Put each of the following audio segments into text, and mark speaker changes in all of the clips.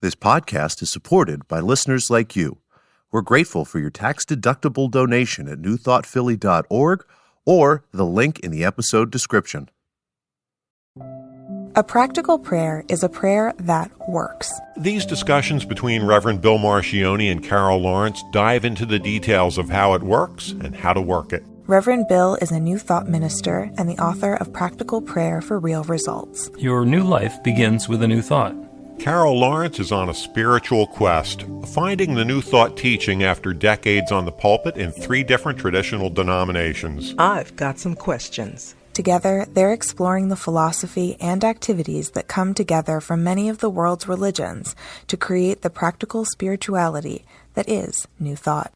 Speaker 1: This podcast is supported by listeners like you. We're grateful for your tax-deductible donation at newthoughtphilly.org or the link in the episode description.
Speaker 2: A practical prayer is a prayer that works.
Speaker 3: These discussions between Reverend Bill Marcioni and Carol Lawrence dive into the details of how it works and how to work it.
Speaker 2: Reverend Bill is a New Thought minister and the author of Practical Prayer for Real Results.
Speaker 4: Your new life begins with a new thought.
Speaker 3: Carol Lawrence is on a spiritual quest, finding the New Thought teaching after decades on the pulpit in 3 different traditional denominations.
Speaker 5: I've got some questions.
Speaker 2: Together, they're exploring the philosophy and activities that come together from many of the world's religions to create the practical spirituality that is New Thought.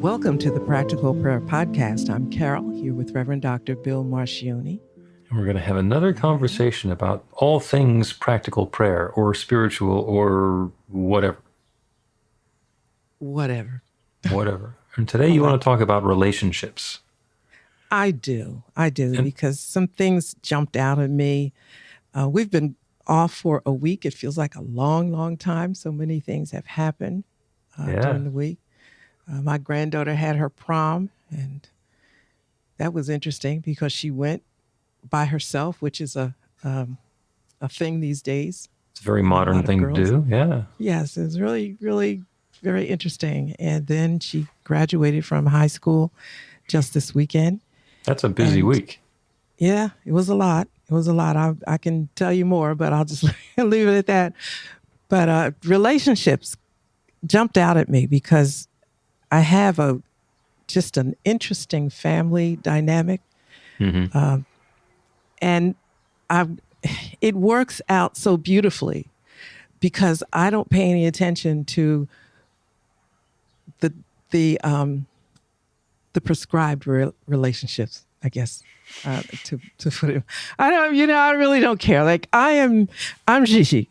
Speaker 5: Welcome to the Practical Prayer Podcast. I'm Carol, here with Reverend Dr. Bill Marcioni.
Speaker 4: And we're going to have another conversation about all things practical prayer or spiritual or whatever.
Speaker 5: Whatever.
Speaker 4: And today you want to talk about relationships.
Speaker 5: I do, because some things jumped out at me. We've been off for a week. It feels like a long, long time. So many things have happened during the week. My granddaughter had her prom, and that was interesting because she went by herself, which is a thing these days.
Speaker 4: It's a very modern thing to do, yeah.
Speaker 5: Yes, it was really, really very interesting. And then she graduated from high school just this weekend.
Speaker 4: That's a busy week.
Speaker 5: Yeah, it was a lot. I can tell you more, but I'll just leave it at that. But relationships jumped out at me because I have just an interesting family dynamic. Mm-hmm. And it works out so beautifully because I don't pay any attention to the prescribed relationships, I guess, to put it. I really don't care. Like I'm Gigi.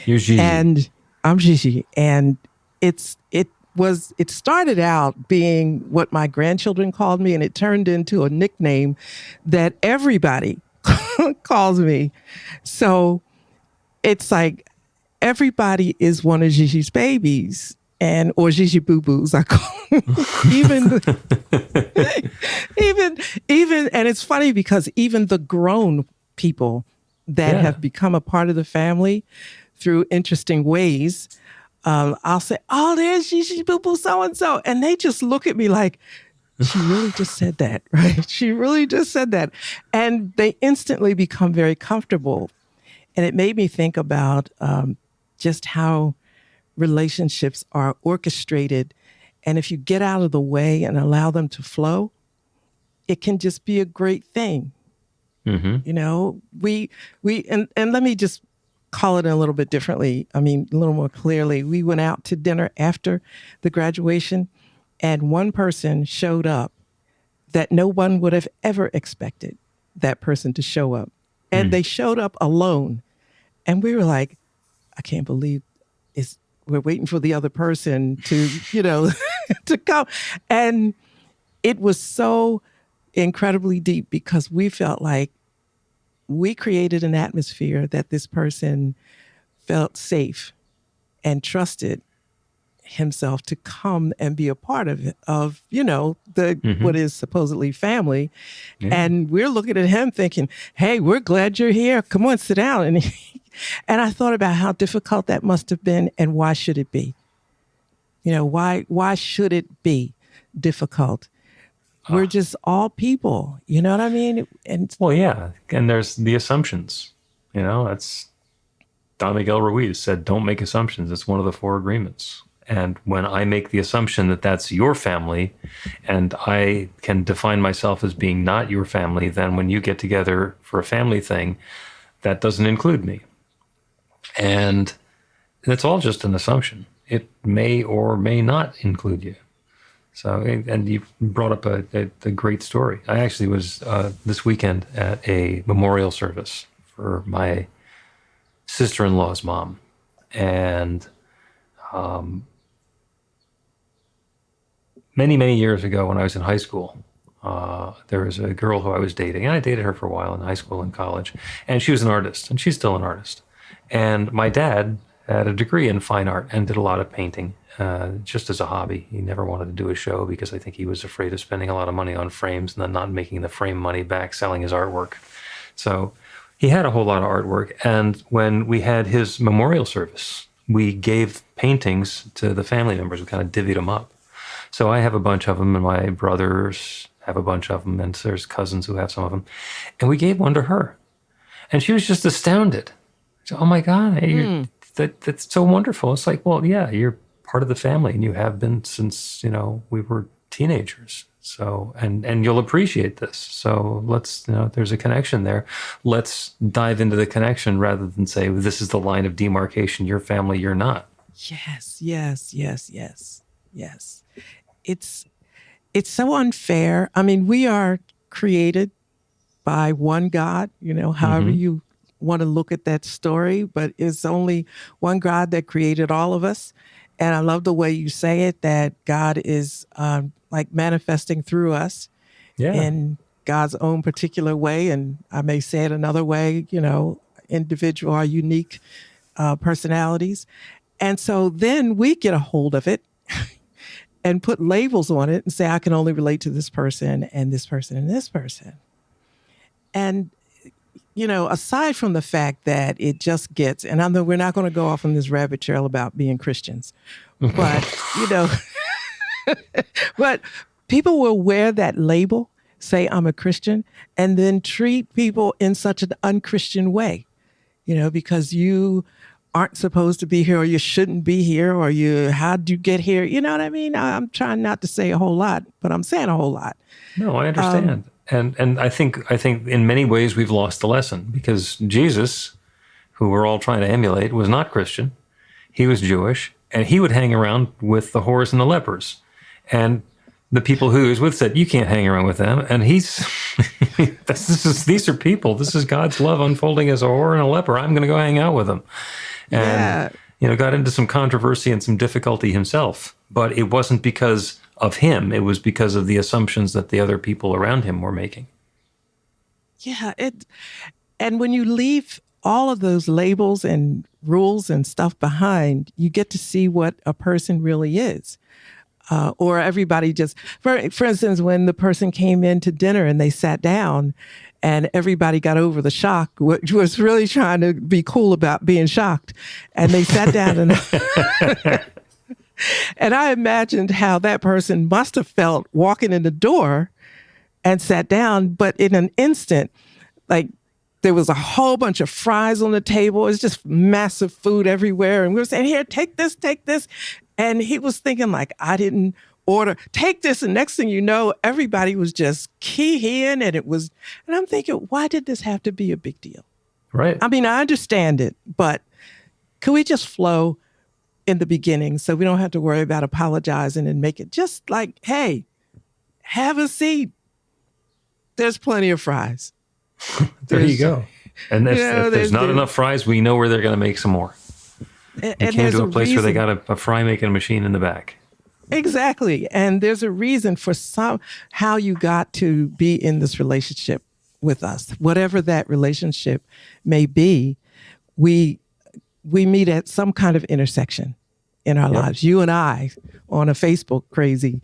Speaker 4: You're Gigi.
Speaker 5: And I'm Gigi. And it started out being what my grandchildren called me, and it turned into a nickname that everybody calls me. So it's like everybody is one of Gigi's babies or Gigi boo-boos, I call them. even, and it's funny because even the grown people that have become a part of the family through interesting ways, I'll say, oh, there's Gigi boo-boo so-and-so. And they just look at me like, she really just said that, right? She really just said that. And they instantly become very comfortable. And it made me think about just how relationships are orchestrated. And if you get out of the way and allow them to flow, it can just be a great thing. Mm-hmm. You know, and let me just call it a little bit differently. I mean, a little more clearly. We went out to dinner after the graduation, and one person showed up that no one would have ever expected that person to show up. And they showed up alone. And we were like, I can't believe we're waiting for the other person to, to come. And it was so incredibly deep because we felt like we created an atmosphere that this person felt safe and trusted himself to come and be a part of what is supposedly family. Yeah. And we're looking at him thinking, hey, we're glad you're here. Come on, sit down. And I thought about how difficult that must have been and why should it be? Why should it be difficult? We're just all people, you know what I mean? And
Speaker 4: there's the assumptions. That's Don Miguel Ruiz said, don't make assumptions. It's one of the 4 agreements. And when I make the assumption that that's your family and I can define myself as being not your family, then when you get together for a family thing, that doesn't include me. And it's all just an assumption. It may or may not include you. So, and you brought up a great story. I actually was this weekend at a memorial service for my sister-in-law's mom. And Many, many years ago when I was in high school, there was a girl who I was dating, and I dated her for a while in high school and college, and she was an artist, and she's still an artist. And my dad had a degree in fine art and did a lot of painting, just as a hobby. He never wanted to do a show because I think he was afraid of spending a lot of money on frames and then not making the frame money back selling his artwork. So he had a whole lot of artwork, and when we had his memorial service, we gave paintings to the family members. We kind of divvied them up. So I have a bunch of them, and my brothers have a bunch of them, and there's cousins who have some of them. And we gave one to her. And she was just astounded. She said, "Oh my God, that's so wonderful." It's like, well, yeah, you're part of the family, and you have been since, we were teenagers. So, and you'll appreciate this. So let's, there's a connection there. Let's dive into the connection rather than say, this is the line of demarcation. You're family, you're not.
Speaker 5: Yes. It's so unfair. I mean, we are created by one God, however you want to look at that story, but it's only one God that created all of us. And I love the way you say it, that God is like manifesting through us in God's own particular way. And I may say it another way, individual or unique personalities. And so then we get a hold of it and put labels on it and say, I can only relate to this person and this person and this person. And, aside from the fact that it just gets, and I know we're not going to go off on this rabbit trail about being Christians, but, but people will wear that label, say I'm a Christian, and then treat people in such an unchristian way, because you aren't supposed to be here, or you shouldn't be here, or how'd you get here? You know what I mean? I'm trying not to say a whole lot, but I'm saying a whole lot.
Speaker 4: No, I understand. And I think in many ways we've lost the lesson, because Jesus, who we're all trying to emulate, was not Christian. He was Jewish, and he would hang around with the whores and the lepers. And the people who he was with said, you can't hang around with them. And these are people. This is God's love unfolding as a whore and a leper. I'm going to go hang out with them. And, got into some controversy and some difficulty himself. But it wasn't because of him. It was because of the assumptions that the other people around him were making.
Speaker 5: Yeah. And when you leave all of those labels and rules and stuff behind, you get to see what a person really is. Or everybody just, for instance, when the person came in to dinner and they sat down and everybody got over the shock, which was really trying to be cool about being shocked. And they sat down and and I imagined how that person must have felt walking in the door and sat down, but in an instant, like there was a whole bunch of fries on the table. It's just massive food everywhere. And we were saying, here, take this. And he was thinking like, I didn't order, take this. And next thing you know, everybody was just keying and I'm thinking, why did this have to be a big deal?
Speaker 4: Right.
Speaker 5: I mean, I understand it, but could we just flow in the beginning so we don't have to worry about apologizing and make it just like, hey, have a seat. There's plenty of fries.
Speaker 4: There you go. And if there's not enough fries, we know where they're going to make some more. You came to a place where they got a fry making machine in the back.
Speaker 5: Exactly. And there's a reason for how you got to be in this relationship with us. Whatever that relationship may be, we meet at some kind of intersection in our lives. You and I on a Facebook crazy,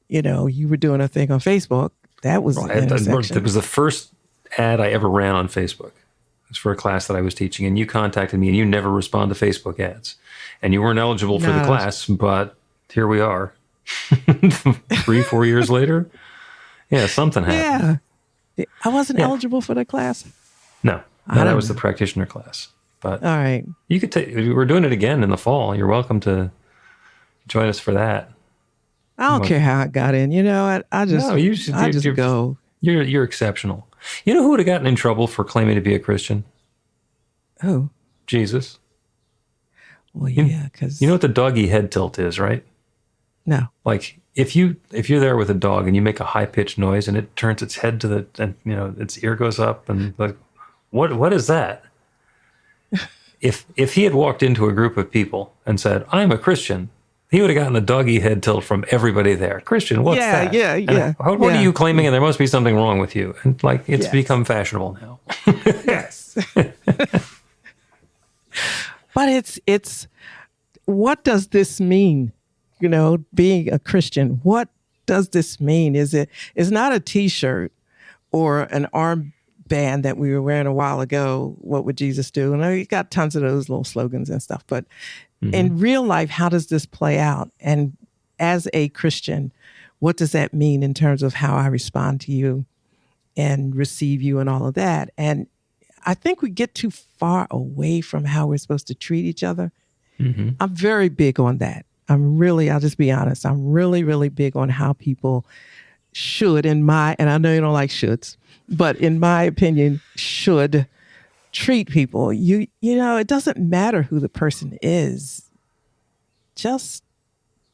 Speaker 5: you were doing a thing on Facebook. That was the intersection.
Speaker 4: It was the first ad I ever ran on Facebook. It was for a class that I was teaching, and you contacted me, and you never respond to Facebook ads. And you weren't eligible for the class, but here we are. 3-4 years later. Yeah, something happened.
Speaker 5: Yeah. I wasn't eligible for the class.
Speaker 4: No, that was the practitioner class. But
Speaker 5: all right,
Speaker 4: you could we're doing it again in the fall. You're welcome to join us for that.
Speaker 5: I don't care how I got in. I just go.
Speaker 4: You're exceptional. You know who would have gotten in trouble for claiming to be a Christian?
Speaker 5: Who?
Speaker 4: Jesus.
Speaker 5: Well, yeah, because
Speaker 4: you know what the doggy head tilt is, right?
Speaker 5: No.
Speaker 4: Like if you're there with a dog and you make a high pitched noise and it turns its head to and its ear goes up and like, what is that? If he had walked into a group of people and said, "I'm a Christian," he would have gotten a doggy head tilt from everybody there. Christian, what's that? What are you claiming? And there must be something wrong with you. And like, it's become fashionable now.
Speaker 5: Yes. But it's what does this mean? You know, being a Christian, what does this mean? It's not a T-shirt or an armband that we were wearing a while ago. What would Jesus do? And you got tons of those little slogans and stuff. But in real life, how does this play out? And as a Christian, what does that mean in terms of how I respond to you and receive you and all of that? And I think we get too far away from how we're supposed to treat each other. I'm very big on that. I'll just be honest, I'm really, really big on how people should, and I know you don't like shoulds, but in my opinion, should treat people. You know, it doesn't matter who the person is. Just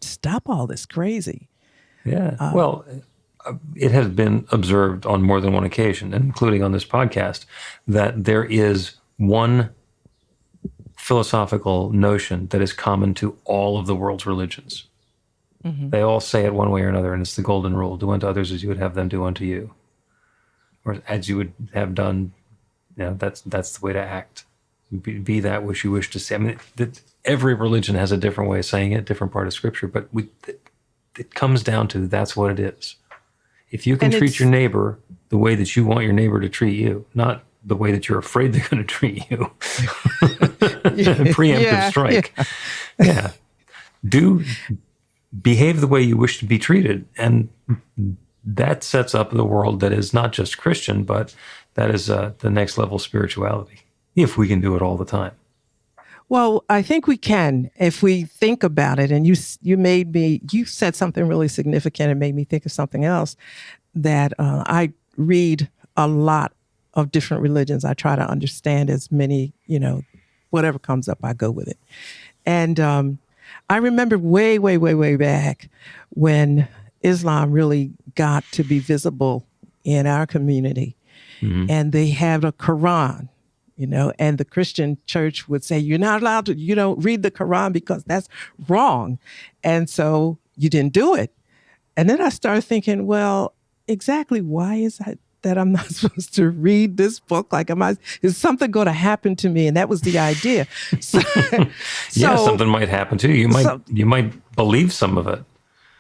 Speaker 5: stop all this crazy.
Speaker 4: Yeah. Well, it has been observed on more than one occasion, including on this podcast, that there is one philosophical notion that is common to all of the world's religions. They all say it one way or another, and it's the golden rule: do unto others as you would have them do unto you, or as you would have done. You know, that's the way to act. Be that which you wish to say. I mean, every religion has a different way of saying it, different part of Scripture, but it comes down to that's what it is. If you can treat your neighbor the way that you want your neighbor to treat you, not the way that you're afraid they're going to treat you. Preemptive strike. Yeah. Do behave the way you wish to be treated. And that sets up the world that is not just Christian, but that is the next level spirituality, if we can do it all the time.
Speaker 5: Well, I think we can if we think about it. And you said something really significant and made me think of something else, that I read a lot of different religions. I try to understand as many, whatever comes up, I go with it. And I remember way, way, way, way back when Islam really got to be visible in our community. And they have a Quran, and the Christian church would say, you're not allowed to, read the Quran because that's wrong. And so you didn't do it. And then I started thinking, well, exactly why is that I'm not supposed to read this book? Like, is something going to happen to me? And that was the idea.
Speaker 4: Something might happen to you. You might believe some of it,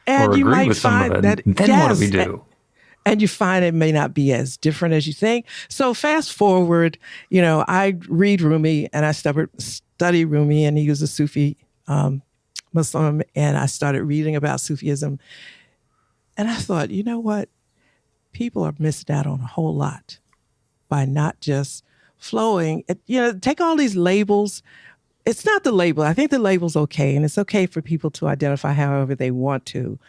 Speaker 4: or agree with some of it. Then what do we do?
Speaker 5: And you find it may not be as different as you think. So fast forward, I read Rumi and I study Rumi, and he was a Sufi Muslim, and I started reading about Sufism. And I thought, you know what? People are missing out on a whole lot by not just flowing. Take all these labels. It's not the label. I think the label's okay, and it's okay for people to identify however they want to.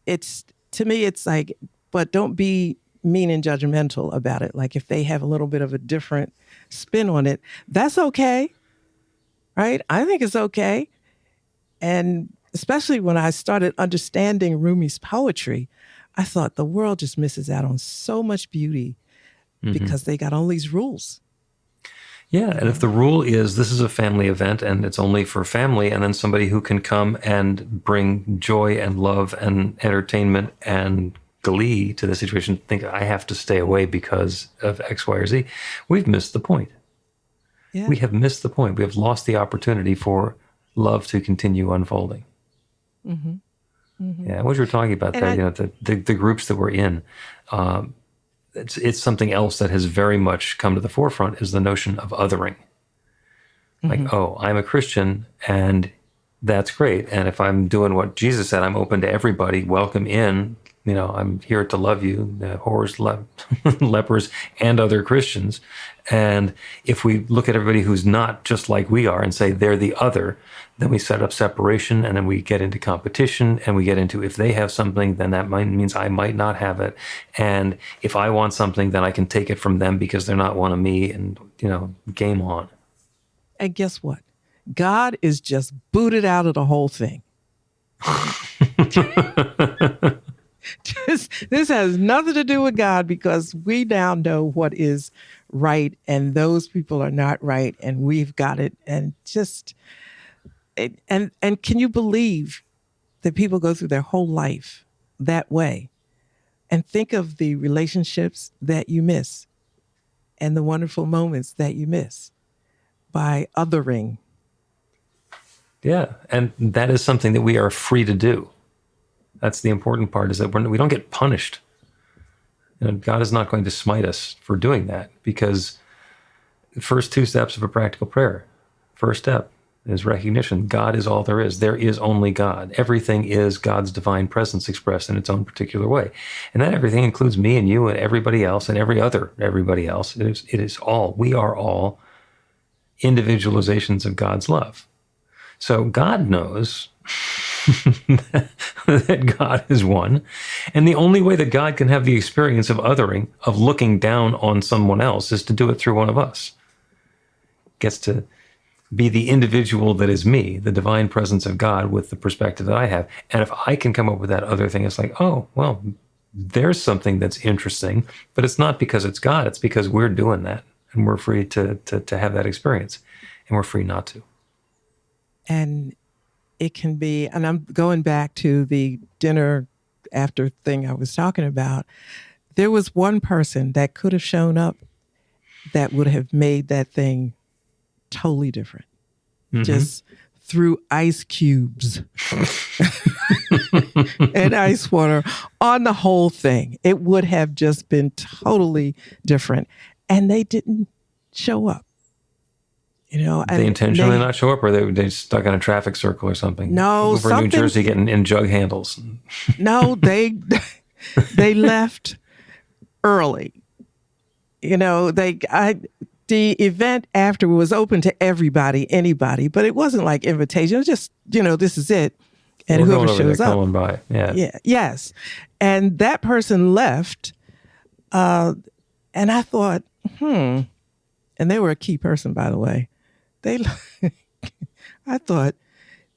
Speaker 5: To me, it's like, but don't be mean and judgmental about it. Like, if they have a little bit of a different spin on it, that's okay, right? I think it's okay. And especially when I started understanding Rumi's poetry, I thought the world just misses out on so much beauty because they got all these rules.
Speaker 4: Yeah, and if the rule is this is a family event and it's only for family, and then somebody who can come and bring joy and love and entertainment and glee to the situation, think I have to stay away because of X, Y, or Z, we've missed the point. Yeah. We have missed the point. We have lost the opportunity for love to continue unfolding. Yeah, what you were talking about there, the groups that we're in, it's something else that has very much come to the forefront is the notion of othering. Like, oh, I'm a Christian, and that's great. And if I'm doing what Jesus said, I'm open to everybody, welcome in. I'm here to love you, whores, lepers, and other Christians. And if we look at everybody who's not just like we are and say they're the other, then we set up separation, and then we get into competition, and we get into if they have something, then that means I might not have it. And if I want something, then I can take it from them because they're not one of me, and, game on.
Speaker 5: And guess what? God is just booted out of the whole thing. This has nothing to do with God, because we now know what is right and those people are not right and we've got it. And just, and can you believe that people go through their whole life that way? And think of the relationships that you miss and the wonderful moments that you miss by othering.
Speaker 4: Yeah, and that is something that we are free to do. That's the important part, is that we don't get punished. God is not going to smite us for doing that, because the first 2 steps of a practical prayer, first step is recognition. God is all there is. There is only God. Everything is God's divine presence expressed in its own particular way. And that everything includes me and you and everybody else and everybody else. It is all. We are all individualizations of God's love. So God knows that God is one. And the only way that God can have the experience of othering, of looking down on someone else, is to do it through one of us. Gets to be the individual that is me, the divine presence of God with the perspective that I have. And if I can come up with that other thing, it's like, oh, well, there's something that's interesting, but it's not because it's God. It's because we're doing that, and we're free to have that experience, and we're free not to.
Speaker 5: And it can be, and I'm going back to the dinner after thing I was talking about. There was one person that could have shown up that would have made that thing totally different. Mm-hmm. Just threw ice cubes and ice water on the whole thing. It would have just been totally different. And they didn't show up.
Speaker 4: They intentionally not show up, or they stuck in a traffic circle or something?
Speaker 5: No,
Speaker 4: over in New Jersey getting in jug handles.
Speaker 5: No, they left early. The event after was open to everybody, anybody, but it wasn't like invitation. It was just, this is it. And whoever shows up.
Speaker 4: Going by. Yeah.
Speaker 5: Yes. And that person left. And I thought, and they were a key person, by the way. I thought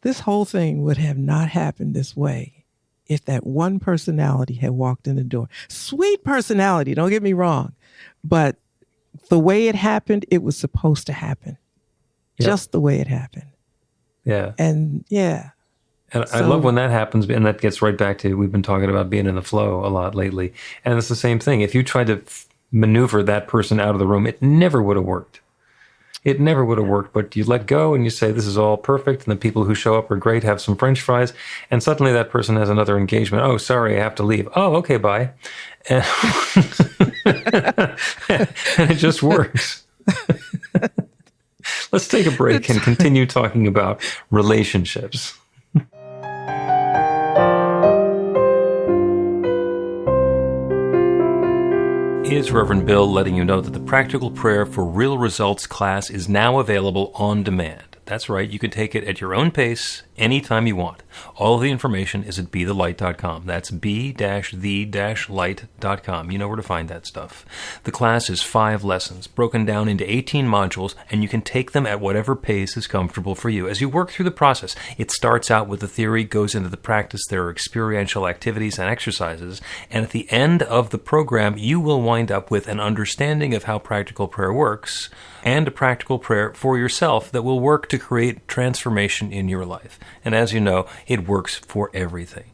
Speaker 5: this whole thing would have not happened this way if that one personality had walked in the door. Sweet personality, don't get me wrong. But the way it happened, it was supposed to happen. Yep. Just the way it happened.
Speaker 4: Yeah.
Speaker 5: And yeah.
Speaker 4: And I love when that happens, and that gets right back to, we've been talking about being in the flow a lot lately. And it's the same thing. If you tried to maneuver that person out of the room, it never would have worked. It never would have worked, but you let go and you say, this is all perfect, and the people who show up are great, have some French fries, and suddenly that person has another engagement. Oh, sorry, I have to leave. Oh, okay, bye. And, and it just works. Let's take a break and continue talking about relationships. Here's Reverend Bill letting you know that the Practical Prayer for Real Results class is now available on demand. That's right, you can take it at your own pace, anytime you want. All of the information is at BeTheLight.com. That's B-the-light.com. You know where to find that stuff. The class is 5 lessons, broken down into 18 modules, and you can take them at whatever pace is comfortable for you. As you work through the process, it starts out with the theory, goes into the practice, there are experiential activities and exercises, and at the end of the program, you will wind up with an understanding of how practical prayer works, and a practical prayer for yourself that will work to create transformation in your life. And as you know, it works for everything.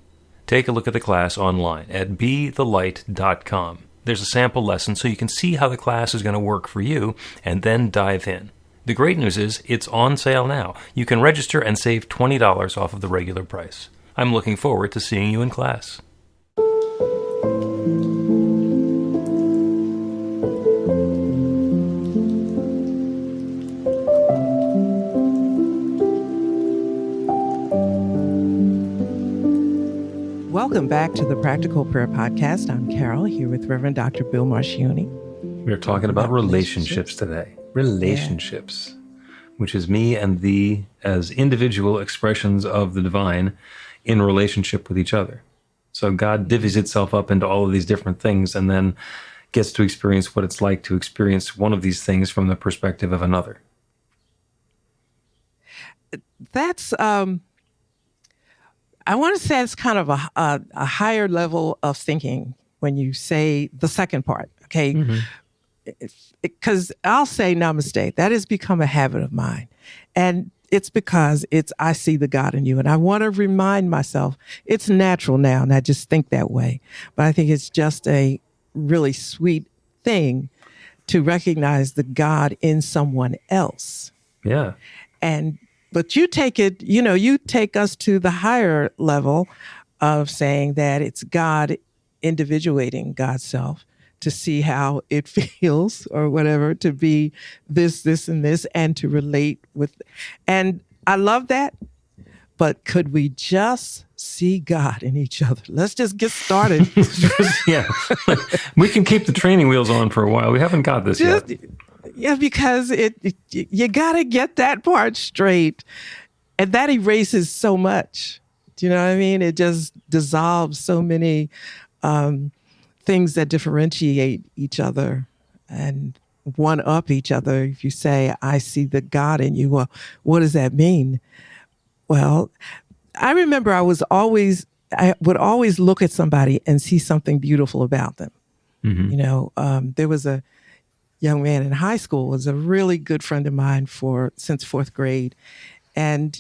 Speaker 4: Take a look at the class online at BeTheLight.com. There's a sample lesson so you can see how the class is going to work for you, and then dive in. The great news is it's on sale now. You can register and save $20 off of the regular price. I'm looking forward to seeing you in class.
Speaker 5: Welcome back to the Practical Prayer Podcast. I'm Carol, here with Reverend Dr. Bill Marcioni.
Speaker 4: We're talking about relationships today. Relationships, which is me and thee as individual expressions of the divine in relationship with each other. So God divvies itself up into all of these different things and then gets to experience what it's like to experience one of these things from the perspective of another.
Speaker 5: That's... I want to say it's kind of a higher level of thinking when you say the second part, okay? Mm-hmm. because I'll say namaste. That has become a habit of mine. And it's because I see the God in you. And I want to remind myself it's natural now. And I just think that way. But I think it's just a really sweet thing to recognize the God in someone else.
Speaker 4: Yeah.
Speaker 5: But you take it, you take us to the higher level of saying that it's God individuating God's self to see how it feels or whatever, to be this, and this, and to relate with. And I love that. But could we just see God in each other? Let's just get started.
Speaker 4: Yeah. We can keep the training wheels on for a while. We haven't got this yet.
Speaker 5: Yeah, because you got to get that part straight. And that erases so much. Do you know what I mean? It just dissolves so many things that differentiate each other and one up each other. If you say, I see the God in you, well, what does that mean? Well, I remember I would always look at somebody and see something beautiful about them. Mm-hmm. There was a young man in high school, was a really good friend of mine since fourth grade. And,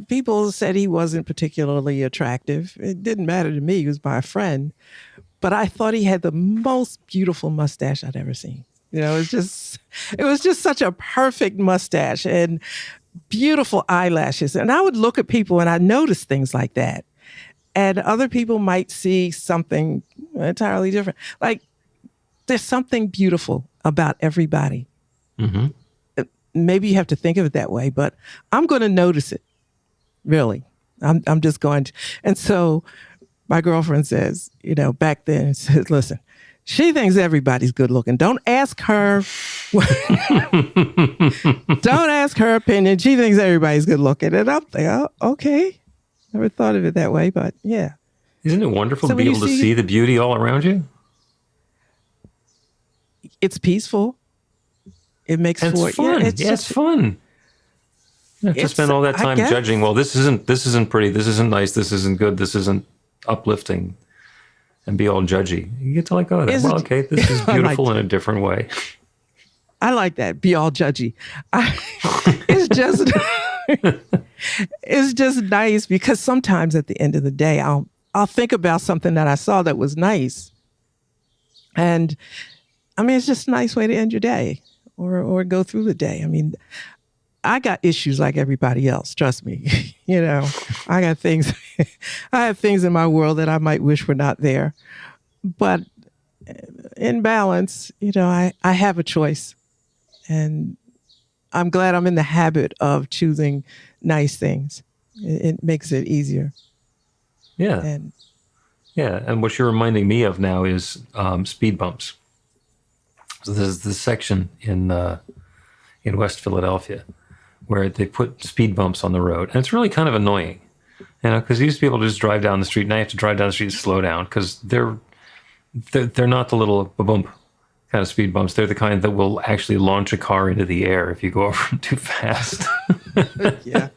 Speaker 5: people said he wasn't particularly attractive. It didn't matter to me. He was my friend. But I thought he had the most beautiful mustache I'd ever seen. It was just such a perfect mustache and beautiful eyelashes. And I would look at people and I noticed things like that. And other people might see something entirely different. Like, there's something beautiful about everybody. Mm-hmm. Maybe you have to think of it that way, but I'm going to notice it. Really. I'm just going to. And so my girlfriend says, back then, says, listen, she thinks everybody's good looking. Don't ask her. Don't ask her opinion. She thinks everybody's good looking. And I'm like, oh, okay. Never thought of it that way, but yeah.
Speaker 4: Isn't it wonderful to be able to see the beauty all around you?
Speaker 5: It's peaceful. It makes
Speaker 4: and
Speaker 5: for
Speaker 4: it's fun. It's fun. You have to spend all that time judging. Well, this isn't pretty. This isn't nice. This isn't good. This isn't uplifting. And be all judgy. You get to let go of that. Well, okay, this is beautiful in a different way.
Speaker 5: I like that. Be all judgy. It's just nice because sometimes at the end of the day, I'll think about something that I saw that was nice, and it's just a nice way to end your day or go through the day. I got issues like everybody else. Trust me. I got things. I have things in my world that I might wish were not there, but in balance, I have a choice, and I'm glad I'm in the habit of choosing nice things. It makes it easier.
Speaker 4: Yeah. And what you're reminding me of now is speed bumps. So there's this section in West Philadelphia where they put speed bumps on the road. And it's really kind of annoying, because you used to be able to just drive down the street. Now you have to drive down the street and slow down because they're not the little ba-bump kind of speed bumps. They're the kind that will actually launch a car into the air if you go over them too fast.
Speaker 5: Yeah.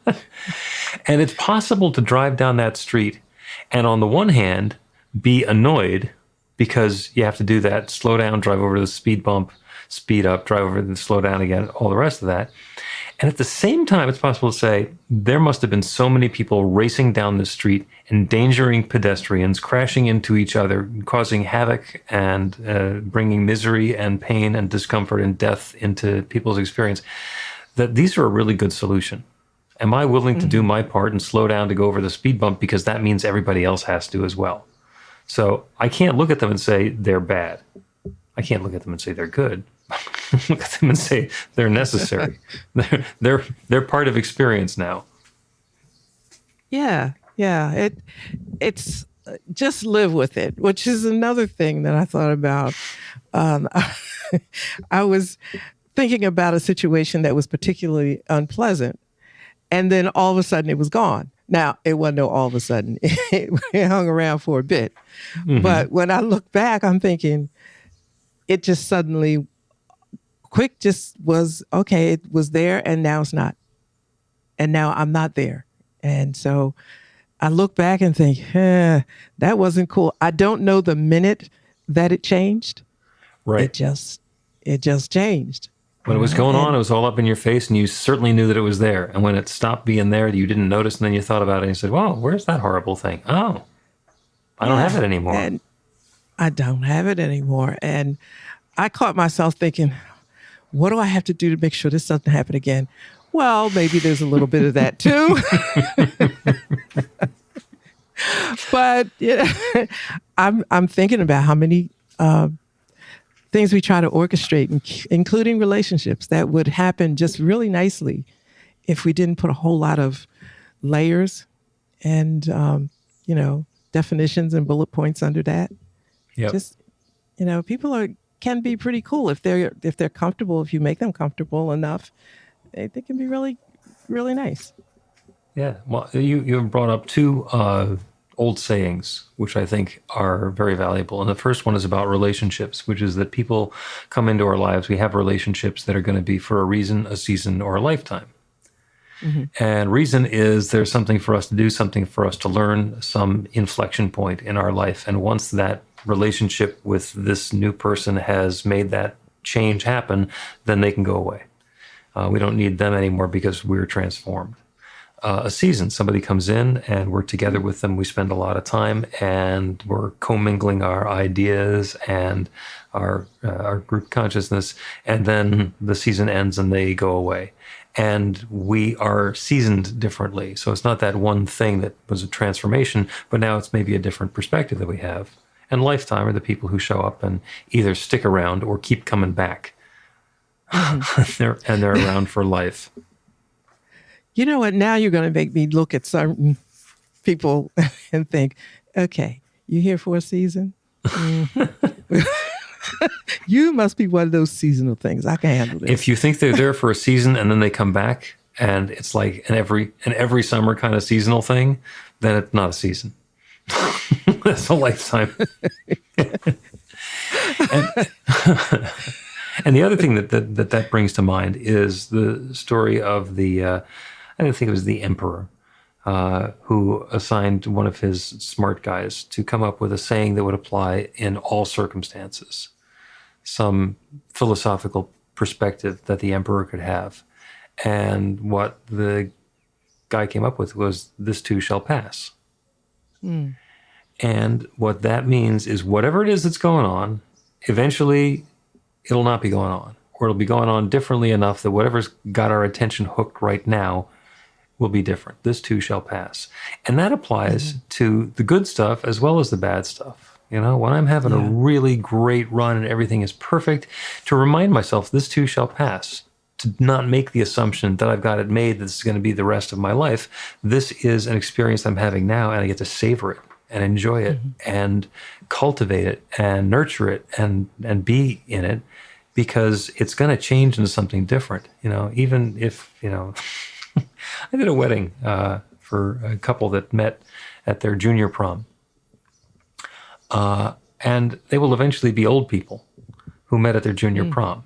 Speaker 4: And it's possible to drive down that street and on the one hand be annoyed because you have to do that, slow down, drive over the speed bump, speed up, drive over and slow down again, all the rest of that. And at the same time, it's possible to say there must have been so many people racing down the street, endangering pedestrians, crashing into each other, causing havoc and bringing misery and pain and discomfort and death into people's experience, that these are a really good solution. Am I willing to do my part and slow down to go over the speed bump because that means everybody else has to as well? So I can't look at them and say they're bad. I can't look at them and say they're good. Look at them and say they're necessary. they're part of experience now.
Speaker 5: Yeah. It's just live with it, which is another thing that I thought about. I was thinking about a situation that was particularly unpleasant, and then all of a sudden it was gone. Now, it wasn't all of a sudden. It hung around for a bit. Mm-hmm. But when I look back, I'm thinking it just suddenly just was, okay, it was there and now it's not. And now I'm not there. And so I look back and think, that wasn't cool. I don't know the minute that it changed.
Speaker 4: Right.
Speaker 5: It it just changed.
Speaker 4: When it was going on, it was all up in your face, and you certainly knew that it was there. And when it stopped being there, you didn't notice, and then you thought about it, and you said, "Well, where's that horrible thing? Oh, I don't have it anymore."
Speaker 5: And I don't have it anymore. And I caught myself thinking, what do I have to do to make sure this doesn't happen again? Well, maybe there's a little bit of that too. But I'm thinking about how many things we try to orchestrate, including relationships, that would happen just really nicely if we didn't put a whole lot of layers and, definitions and bullet points under that.
Speaker 4: Yep.
Speaker 5: Just, people can be pretty cool if they're comfortable. If you make them comfortable enough, they can be really, really nice.
Speaker 4: Yeah. Well, you brought up two old sayings, which I think are very valuable. And the first one is about relationships, which is that people come into our lives. We have relationships that are going to be for a reason, a season, or a lifetime. Mm-hmm. And reason is there's something for us to do, something for us to learn, some inflection point in our life. And once that relationship with this new person has made that change happen, then they can go away. We don't need them anymore because we're transformed. A season, somebody comes in and we're together with them. We spend a lot of time and we're commingling our ideas and our group consciousness. And then the season ends and they go away. And we are seasoned differently. So it's not that one thing that was a transformation, but now it's maybe a different perspective that we have. And lifetime are the people who show up and either stick around or keep coming back. they're around for life.
Speaker 5: You know what? Now you're going to make me look at certain people and think, okay, you here for a season? You must be one of those seasonal things. I can handle this.
Speaker 4: If you think they're there for a season and then they come back and it's like an every summer kind of seasonal thing, then it's not a season. That's a lifetime. And the other thing that brings to mind is the story of the, I don't think it was the emperor, who assigned one of his smart guys to come up with a saying that would apply in all circumstances. Some philosophical perspective that the emperor could have. And what the guy came up with was, "This too shall pass." Mm. And what that means is whatever it is that's going on, eventually it'll not be going on, or it'll be going on differently enough that whatever's got our attention hooked right now will be different. This too shall pass. And that applies to the good stuff as well as the bad stuff. When I'm having a really great run and everything is perfect, to remind myself this too shall pass, to not make the assumption that I've got it made, that this is going to be the rest of my life. This is an experience I'm having now, and I get to savor it and enjoy it and cultivate it and nurture it and be in it, because it's going to change into something different. Even if, I did a wedding for a couple that met at their junior prom. And they will eventually be old people who met at their junior prom.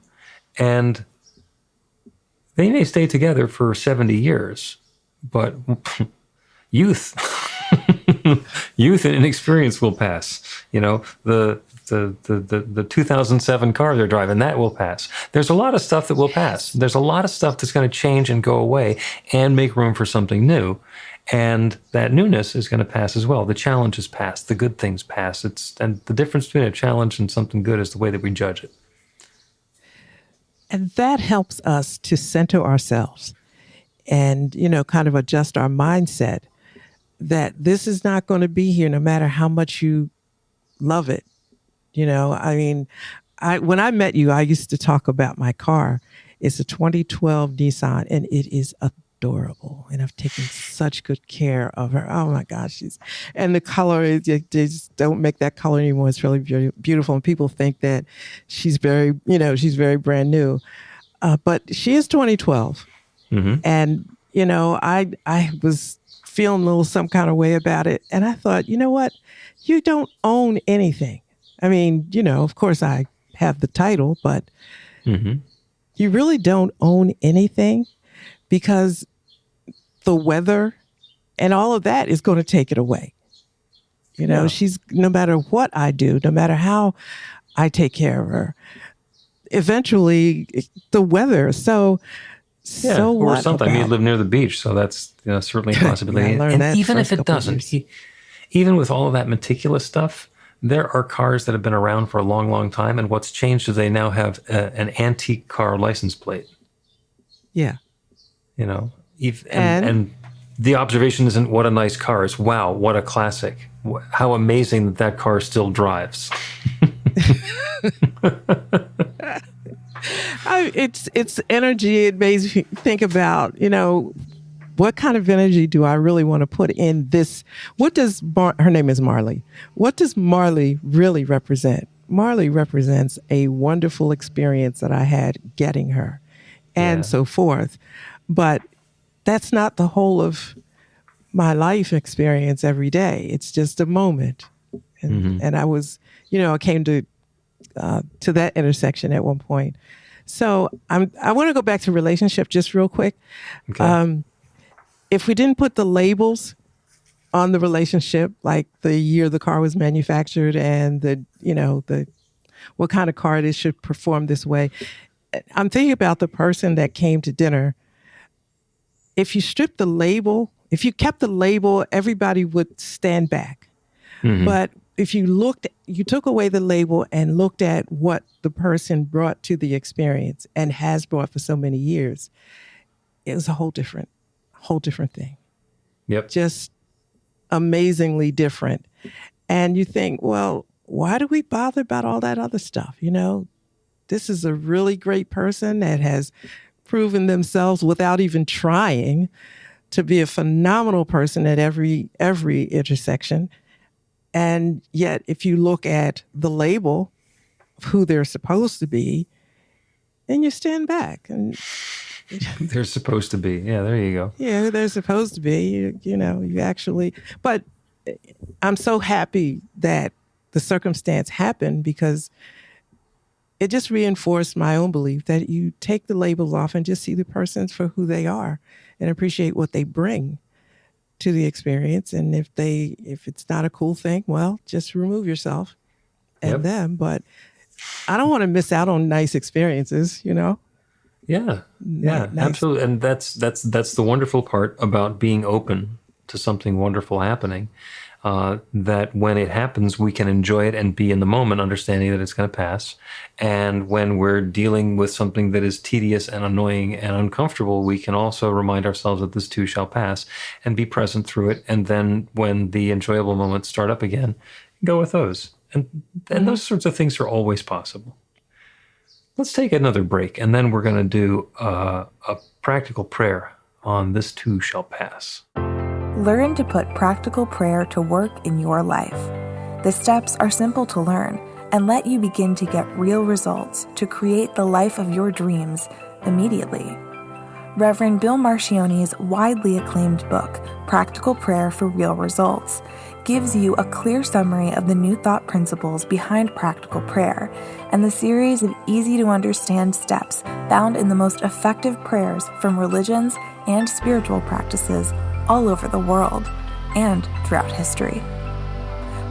Speaker 4: And they may stay together for 70 years, but youth and inexperience will pass. The 2007 car they're driving, that will pass. There's a lot of stuff that will pass. There's a lot of stuff that's going to change and go away and make room for something new. And that newness is going to pass as well. The challenges pass. The good things pass. And the difference between a challenge and something good is the way that we judge it.
Speaker 5: And that helps us to center ourselves and, kind of adjust our mindset that this is not going to be here no matter how much you love it. When I met you, I used to talk about my car. It's a 2012 Nissan, and it is adorable. And I've taken such good care of her. Oh my gosh. And the color is, they just don't make that color anymore. It's really beautiful. And people think that she's very brand new. But she is 2012. Mm-hmm. And, I was feeling a little some kind of way about it. And I thought, you know what? You don't own anything. I mean, of course I have the title, but you really don't own anything, because the weather and all of that is going to take it away. She's, no matter what I do, no matter how I take care of her, eventually the weather. So
Speaker 4: or
Speaker 5: what
Speaker 4: something. I mean, you
Speaker 5: about-
Speaker 4: live near the beach, so that's certainly a possibility.
Speaker 5: Yeah, I learned
Speaker 4: and
Speaker 5: that
Speaker 4: even if
Speaker 5: first
Speaker 4: it
Speaker 5: couple
Speaker 4: doesn't,
Speaker 5: years.
Speaker 4: even with all of that meticulous stuff, there are cars that have been around for a long, long time, and what's changed is they now have an antique car license plate.
Speaker 5: Yeah.
Speaker 4: You know,
Speaker 5: And-
Speaker 4: and the observation isn't what a nice car is. Wow, what a classic! How amazing that that car still drives.
Speaker 5: It's energy. It makes me think about, what kind of energy do I really want to put in this? What does her name is Marley. What does Marley really represent? Marley represents a wonderful experience that I had getting her and so forth. But that's not the whole of my life experience every day. It's just a moment. And I was, I came to that intersection at one point. So I want to go back to relationship just real quick.
Speaker 4: Okay.
Speaker 5: If we didn't put the labels on the relationship, like the year the car was manufactured and the what kind of car it is should perform this way. I'm thinking about the person that came to dinner. If you strip the label, if you kept the label, everybody would stand back. But if you took away the label and looked at what the person brought to the experience and has brought for so many years, it was a whole different thing.
Speaker 4: Yep.
Speaker 5: Just amazingly different. And you think, well, why do we bother about all that other stuff? This is a really great person that has proven themselves without even trying to be a phenomenal person at every intersection. And yet, if you look at the label of who they're supposed to be, then you stand back. And
Speaker 4: They're supposed to be. Yeah, there you go.
Speaker 5: yeah, they're supposed to be. You actually. But I'm so happy that the circumstance happened because it just reinforced my own belief that you take the labels off and just see the persons for who they are and appreciate what they bring to the experience. And if it's not a cool thing, well, just remove yourself and them. But I don't want to miss out on nice experiences,
Speaker 4: Yeah,
Speaker 5: Nice.
Speaker 4: absolutely. And that's the wonderful part about being open to something wonderful happening. That when it happens, we can enjoy it and be in the moment, understanding that it's going to pass. And when we're dealing with something that is tedious and annoying and uncomfortable, we can also remind ourselves that this too shall pass and be present through it. And then when the enjoyable moments start up again, go with those. And those sorts of things are always possible. Let's take another break, and then we're going to do a practical prayer on This Too Shall Pass.
Speaker 2: Learn to put practical prayer to work in your life. The steps are simple to learn and let you begin to get real results to create the life of your dreams immediately. Reverend Bill Marcioni's widely acclaimed book, Practical Prayer for Real Results, gives you a clear summary of the New Thought principles behind practical prayer and the series of easy-to-understand steps found in the most effective prayers from religions and spiritual practices all over the world and throughout history.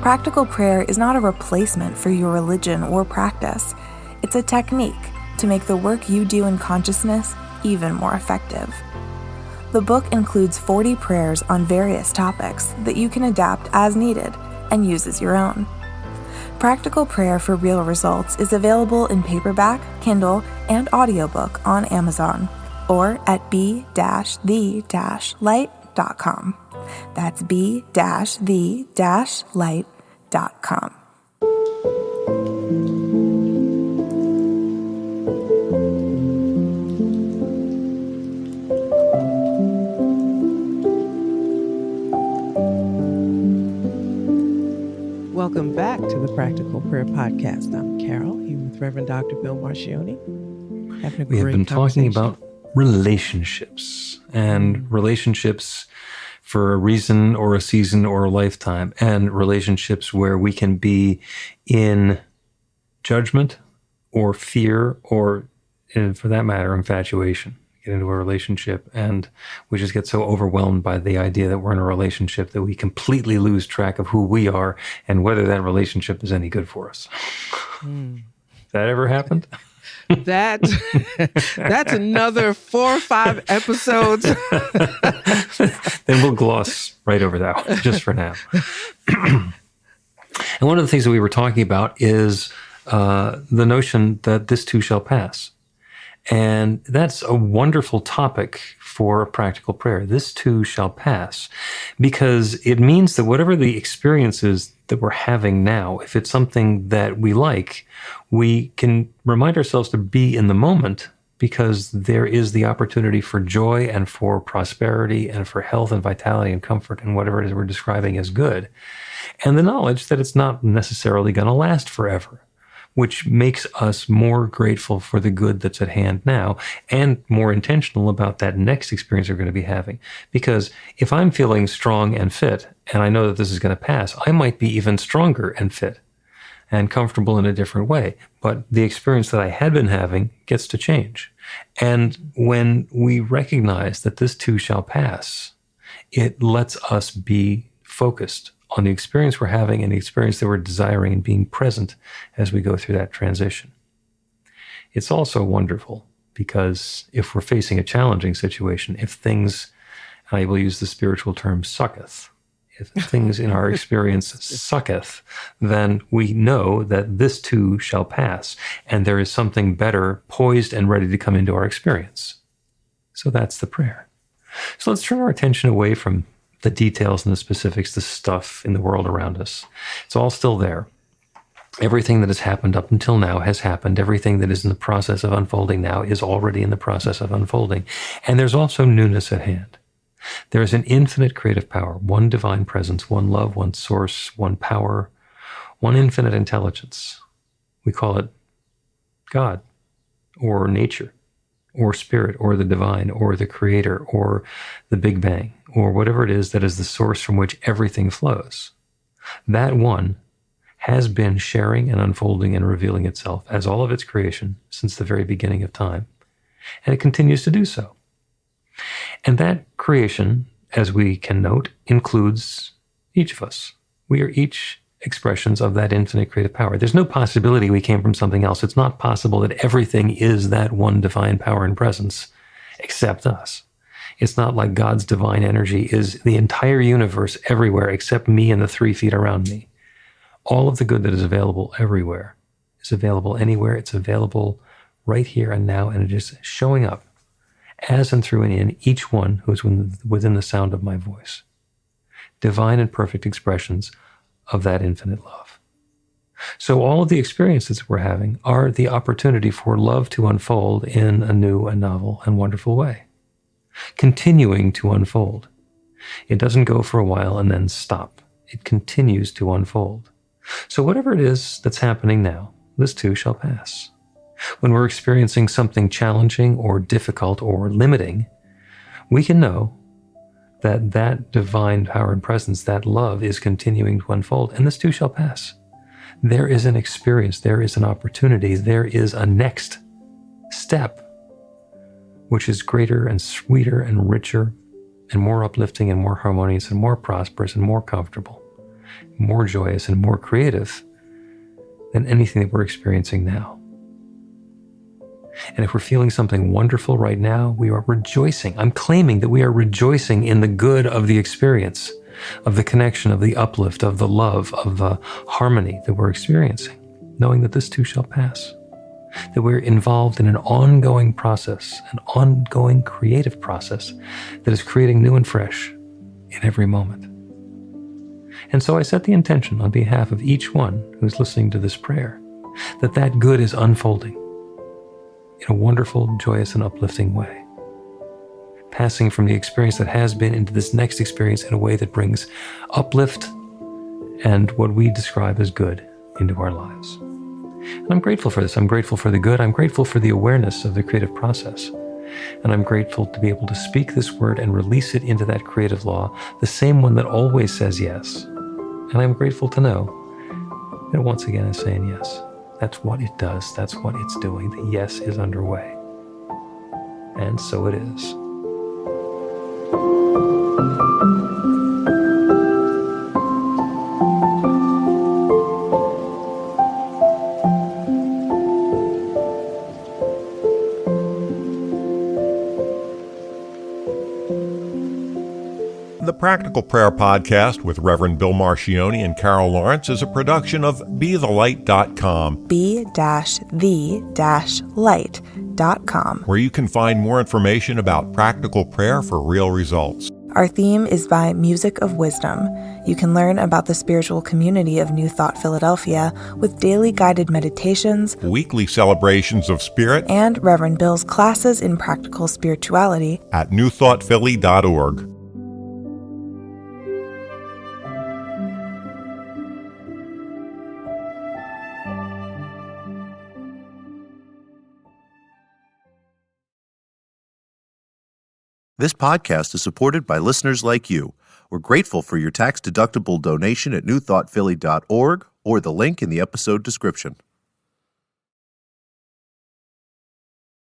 Speaker 2: Practical prayer is not a replacement for your religion or practice. It's a technique to make the work you do in consciousness even more effective. The book includes 40 prayers on various topics that you can adapt as needed and use as your own. Practical Prayer for Real Results is available in paperback, Kindle, and audiobook on Amazon or at b-the-light.com. That's b-the-light.com.
Speaker 5: Welcome back to the Practical Prayer Podcast. I'm Carol, here with Reverend Dr. Bill Marcioni. Having a
Speaker 4: We have
Speaker 5: great
Speaker 4: been talking
Speaker 5: conversation.
Speaker 4: about relationships and relationships for a reason or a season or a lifetime, and relationships where we can be in judgment or fear or, for that matter, infatuation. Get into a relationship and we just get so overwhelmed by the idea that we're in a relationship that we completely lose track of who we are and whether that relationship is any good for us. That ever happened?
Speaker 5: That's another 4 or 5 episodes.
Speaker 4: Then we'll gloss right over that one, just for now. And one of the things that we were talking about is the notion that this too shall pass. And that's a wonderful topic for a practical prayer. This too shall pass, because it means that whatever the experiences that we're having now, if it's something that we like, we can remind ourselves to be in the moment, because there is the opportunity for joy and for prosperity and for health and vitality and comfort and whatever it is we're describing as good. And the knowledge that it's not necessarily going to last forever, which makes us more grateful for the good that's at hand now and more intentional about that next experience we're going to be having. Because if I'm feeling strong and fit, and I know that this is going to pass, I might be even stronger and fit and comfortable in a different way. But the experience that I had been having gets to change. And when we recognize that this too shall pass, it lets us be focused on the experience we're having and the experience that we're desiring and being present as we go through that transition. It's also wonderful because if we're facing a challenging situation, if things, and I will use the spiritual term, sucketh, if things in our experience sucketh, then we know that this too shall pass, and there is something better poised and ready to come into our experience. So that's the prayer. So let's turn our attention away from the details and the specifics, the stuff in the world around us. It's all still there. Everything that has happened up until now has happened. Everything that is in the process of unfolding now is already in the process of unfolding. And there's also newness at hand. There is an infinite creative power, one divine presence, one love, one source, one power, one infinite intelligence. We call it God, or nature, or spirit, or the divine, or the creator, or the Big Bang, or whatever it is that is the source from which everything flows. That one has been sharing and unfolding and revealing itself as all of its creation since the very beginning of time, and it continues to do so. And that creation, as we can note, includes each of us. We are each expressions of that infinite creative power. There's no possibility we came from something else. It's not possible that everything is that one divine power and presence except us. It's not like God's divine energy is the entire universe everywhere except me and the 3 feet around me. All of the good that is available everywhere is available anywhere. It's available right here and now, and it is showing up as and through and in each one who is within the sound of my voice. Divine and perfect expressions of that infinite love. So all of the experiences that we're having are the opportunity for love to unfold in a new and novel and wonderful way, continuing to unfold. It doesn't go for a while and then stop. It continues to unfold. So whatever it is that's happening now, this too shall pass. When we're experiencing something challenging or difficult or limiting, we can know that that divine power and presence, that love, is continuing to unfold, and this too shall pass. There is an experience, there is an opportunity, there is a next step, which is greater and sweeter and richer and more uplifting and more harmonious and more prosperous and more comfortable, more joyous and more creative than anything that we're experiencing now. And if we're feeling something wonderful right now, we are rejoicing. I'm claiming that we are rejoicing in the good of the experience, of the connection, of the uplift, of the love, of the harmony that we're experiencing, knowing that this too shall pass, that we're involved in an ongoing process, an ongoing creative process that is creating new and fresh in every moment. And so I set the intention on behalf of each one who's listening to this prayer, that that good is unfolding in a wonderful, joyous, and uplifting way, passing from the experience that has been into this next experience in a way that brings uplift and what we describe as good into our lives. And I'm grateful for this. I'm grateful for the good. I'm grateful for the awareness of the creative process. And I'm grateful to be able to speak this word and release it into that creative law, the same one that always says yes. And I'm grateful to know that it once again is saying yes. That's what it does. That's what it's doing. The yes is underway. And so it is.
Speaker 3: Practical Prayer Podcast with Reverend Bill Marcioni and Carol Lawrence is a production of BeTheLight.com.
Speaker 2: be-the-light.com,
Speaker 3: where you can find more information about practical prayer for real results.
Speaker 2: Our theme is by Music of Wisdom. You can learn about the spiritual community of New Thought Philadelphia with daily guided meditations,
Speaker 3: Weekly celebrations of spirit
Speaker 2: and Reverend Bill's classes in practical spirituality
Speaker 3: at newthoughtphilly.org.
Speaker 1: This podcast is supported by listeners like you. We're grateful for your tax-deductible donation at newthoughtphilly.org or the link in the episode description.